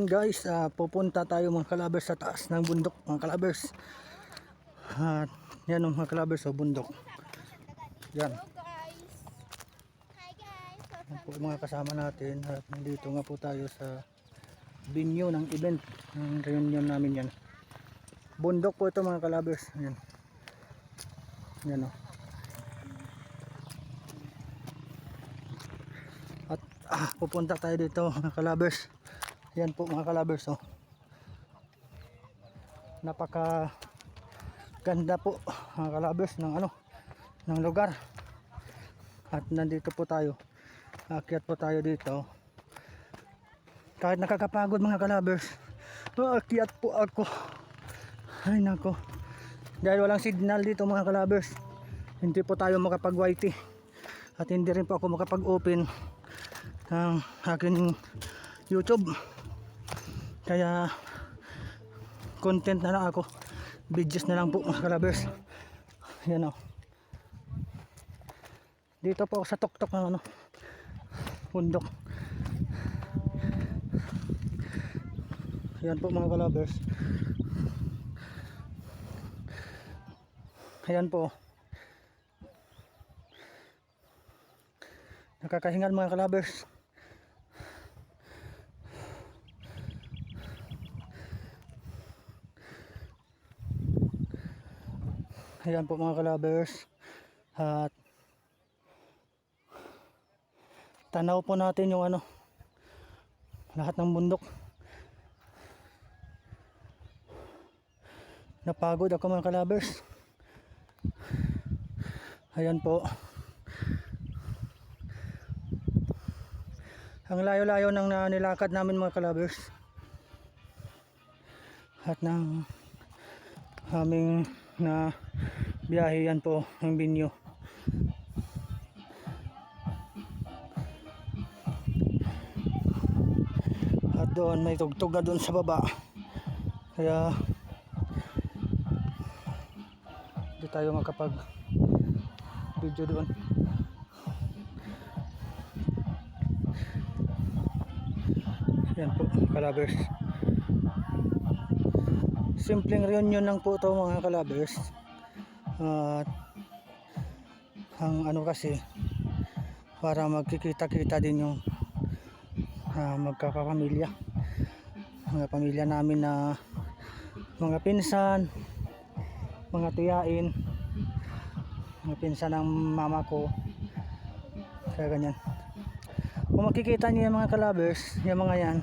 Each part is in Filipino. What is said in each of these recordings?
guys, pupunta tayo mga kalabers sa taas ng bundok mga kalabers. At yan mga kalabers, bundok. Yan. Yan po mga kasama natin. At nandito nga po tayo sa venue ng event ng reunion namin yan. Bundok po ito mga kalabers. Yan. Yan o. At pupunta tayo dito mga kalabers. Yan po mga kalabers napaka ganda po mga kalabers ng ng lugar. At nandito po tayo, akyat po tayo dito. Kahit nakakapagod mga kalabers, akyat po ako. Ay nako, dahil walang signal dito mga kalabers, hindi po tayo makapag YT at hindi rin po ako makapag open ng aking YouTube. Kaya content na lang ako, videos na lang po mga kalabers. Yan o, dito po ako sa tuktok ng bundok. Yan po mga kalabers. Ayan po, nakakahingal mga kalabers. Ayan po mga kalabers. At tanaw po natin yung lahat ng bundok. Napagod ako mga kalabers. Ayan po, ang layo-layo ng nilakad namin mga kalabers. At ng aming na biyahe, yan po ang venue. At doon may tugtog na doon sa baba, kaya hindi tayo makapag video doon. Yan po kalabers, simpleng reunion lang po ito mga kalabers. At ang kasi para magkikita-kita din yung magkakapamilya, mga pamilya namin na mga pinsan, mga tiyain, mga pinsan ng mama ko. Kaya ganyan, kung makikita niyo yung mga kalabers, yung mga yan,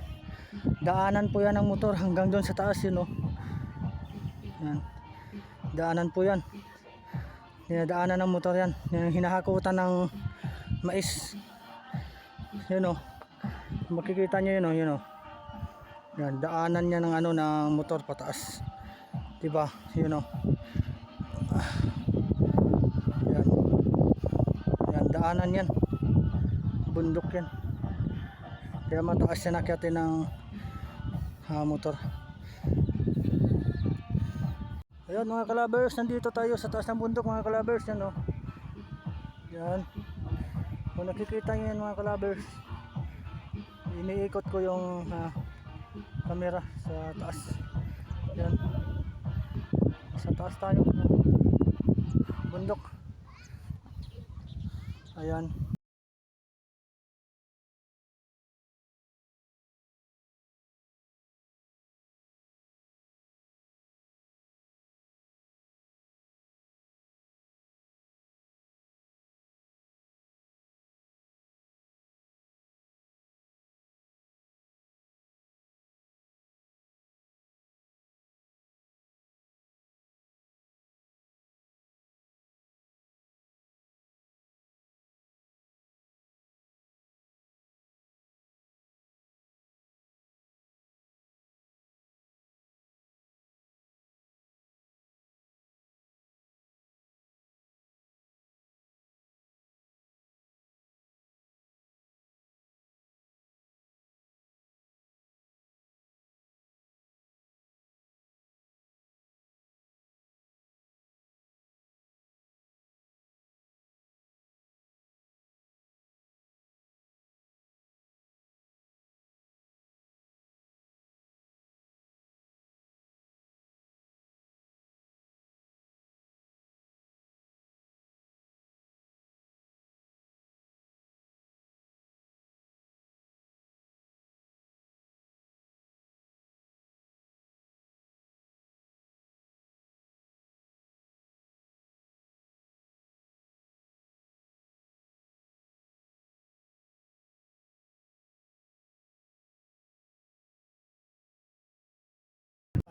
daanan po yan ng motor hanggang doon sa taas yun yan, daanan po yan, daanan ng motor yan, yung hinahakutan ng mais. Yun makikita nyo yun yan, daanan niya ng ng motor pataas, diba? Yun yan, yan daanan yan, bundok yan, kaya mataas yan akyatin ng motor. Ayan mga kalabers, nandito tayo sa taas ng bundok mga kalabers. Yan yan, kung nakikita nyo yan mga kalabers, iniikot ko yung camera sa taas. Yan, sa taas tayo bundok. Ayan.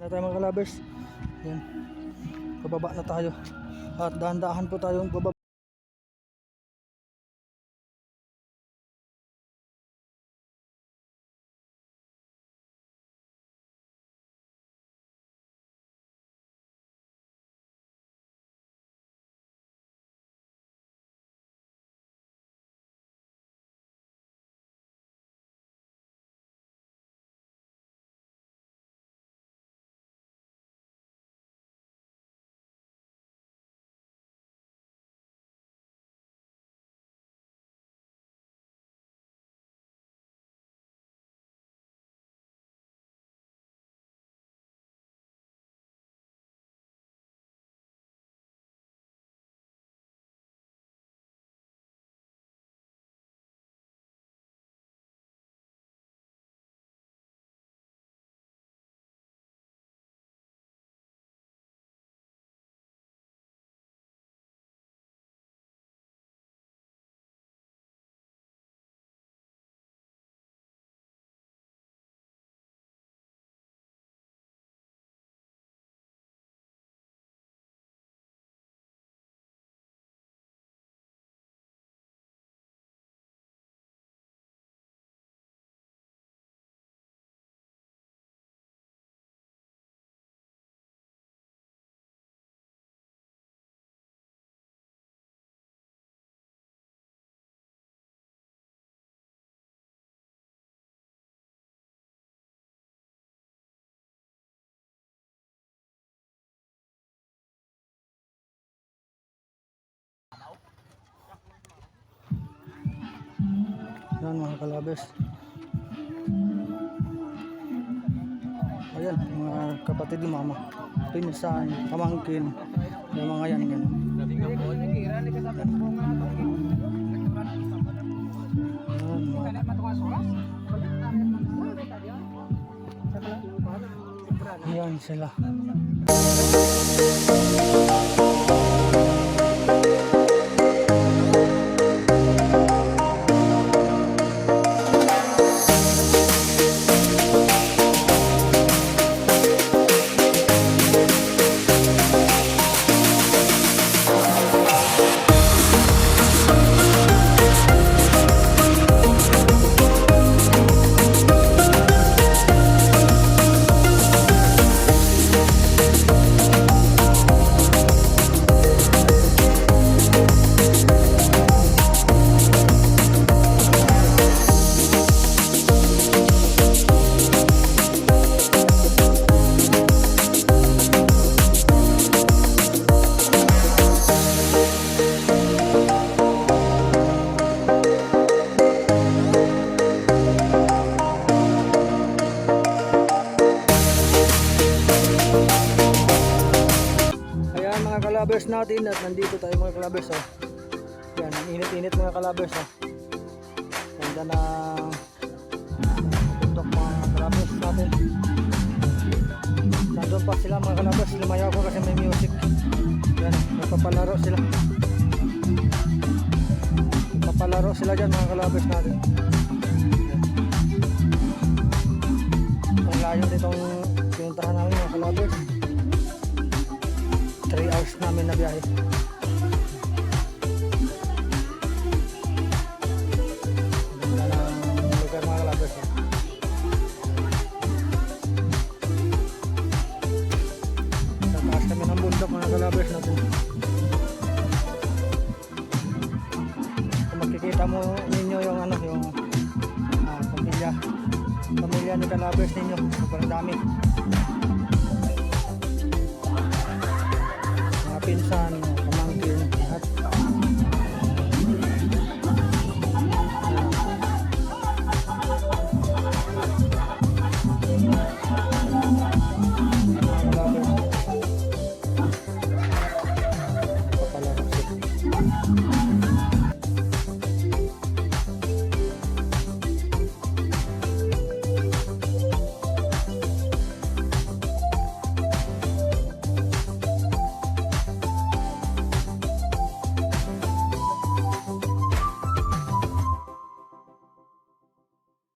Na tayo mga kalabers. Yan. Pababa na tayo. At dahan-dahan po tayong pababa. Yan mga kalabers. Ayan, mga kapatid ni mama, pinsan, pamangkin, yung mga yan. Yan. Ayan sila. Kalabers natin at nandito tayo mga kalabers. Oh. Yan, ang init-init mga kalabers. Oh. Ganda na bundok mga kalabers natin. Nandun pa sila mga kalabers. Lumayaw ko kasi may music. Yan, nagpapalaro sila. Nagpapalaro sila dyan mga kalabers natin. Ang layo nitong pinuntahan namin mga kalabers. 3 hours namin na biyahe. Ganda ng lugar mga kalabers. Sa taas kami ng bundok mga kalabers natin. Kung makikita mo ninyo yung ano, yung pamilya ni kalabers ninyo, sobrang dami. Pinsan,